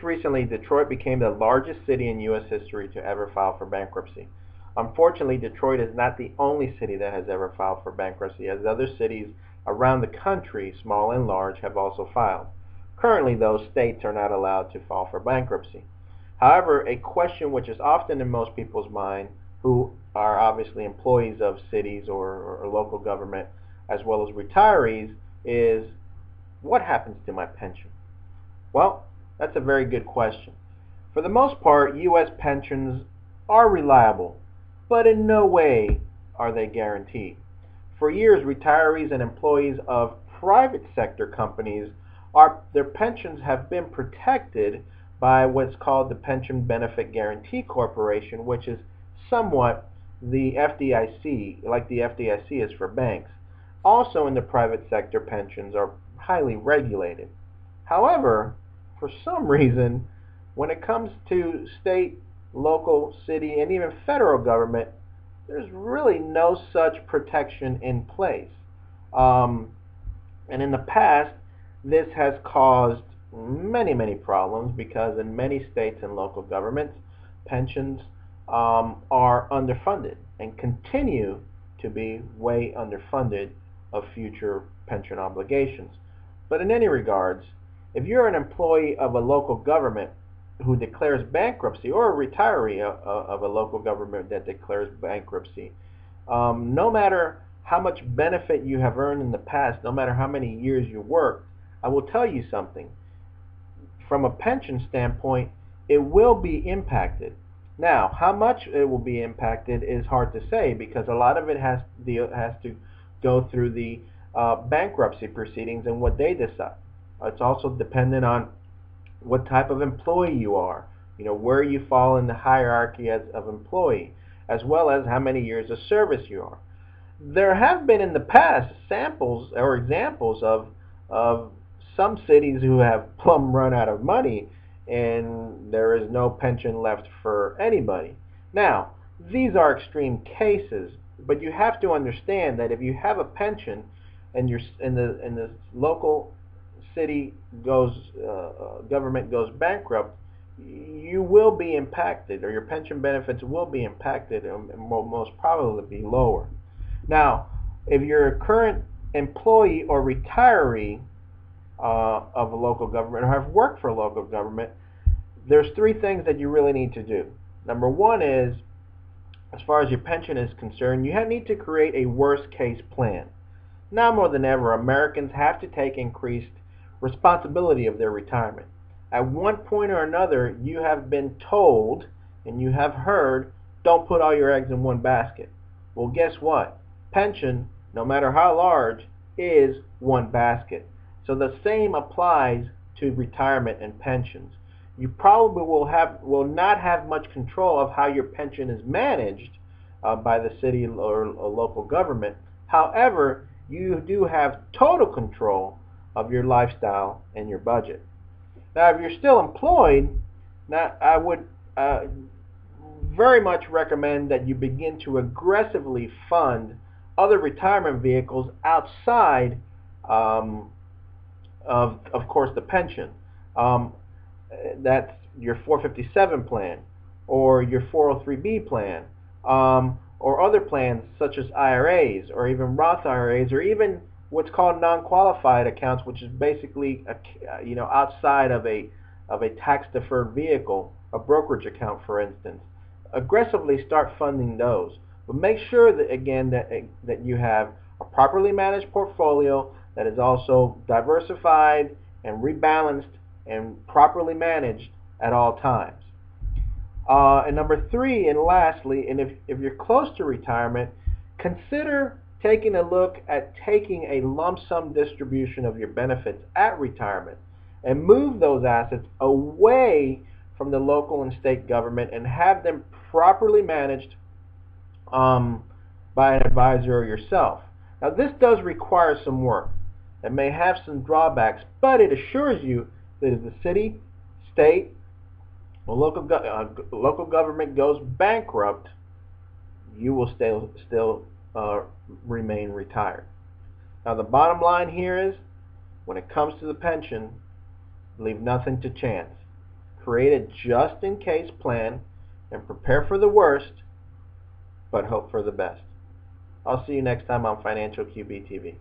recently, Detroit became the largest city in U.S. history to ever file for bankruptcy. Unfortunately, Detroit is not the only city that has ever filed for bankruptcy, as other cities around the country, small and large, have also filed. Currently, those states are not allowed to file for bankruptcy. However, a question which is often in most people's mind, who are obviously employees of cities or local government, as well as retirees, is what happens to my pension? Well, that's a very good question. For the most part, U.S. pensions are reliable, but in no way are they guaranteed. For years, retirees and employees of private sector companies, their pensions have been protected by what's called the Pension Benefit Guaranty Corporation, which is somewhat the FDIC, like the FDIC is for banks. Also in the private sector, pensions are highly regulated. However, for some reason, when it comes to state, local, city, and even federal government, there's really no such protection in place. And in the past, this has caused many problems because in many states and local governments, pensions are underfunded and continue to be way underfunded of future pension obligations. But in any regards, if you're an employee of a local government who declares bankruptcy, or a retiree of a local government that declares bankruptcy, no matter how much benefit you have earned in the past, no matter how many years you worked, I will tell you something. From a pension standpoint, it will be impacted. Now, how much it will be impacted is hard to say because a lot of it has to go through the bankruptcy proceedings and what they decide. It's also dependent on what type of employee you are, where you fall in the hierarchy of employee, as well as how many years of service you are. There have been in the past samples or examples of some cities who have plumb run out of money and there is no pension left for anybody. Now, these are extreme cases, but you have to understand that if you have a pension and you're in the local city government goes bankrupt, you will be impacted, or your pension benefits will be impacted, and will most probably be lower. Now, if you're a current employee or retiree of a local government, or have worked for a local government, there's three things that you really need to do. Number one is, as far as your pension is concerned, you need to create a worst case plan. Now more than ever, Americans have to take increased responsibility of their retirement. At one point or another, you have been told and you have heard, don't put all your eggs in one basket. Well, guess what? Pension, no matter how large, is one basket. So the same applies to retirement and pensions. You probably will not have much control of how your pension is managed by the city or local government. However, you do have total control of your lifestyle and your budget. Now, if you're still employed, I would very much recommend that you begin to aggressively fund other retirement vehicles outside of course, the pension. That's your 457 plan or your 403B plan, or other plans such as IRAs or even Roth IRAs, or even what's called non-qualified accounts, which is basically outside of a tax-deferred vehicle, a brokerage account, for instance. Aggressively start funding those, but make sure that again that you have a properly managed portfolio that is also diversified and rebalanced and properly managed at all times. And number three, and lastly, and if you're close to retirement, consider taking a look at taking a lump sum distribution of your benefits at retirement and move those assets away from the local and state government and have them properly managed by an advisor or yourself. Now, this does require some work. It may have some drawbacks, but it assures you that if the city, state, or local government goes bankrupt, you will still remain retired. Now, the bottom line here is, when it comes to the pension, leave nothing to chance. Create a just-in-case plan and prepare for the worst, but hope for the best. I'll see you next time on Financial QB TV.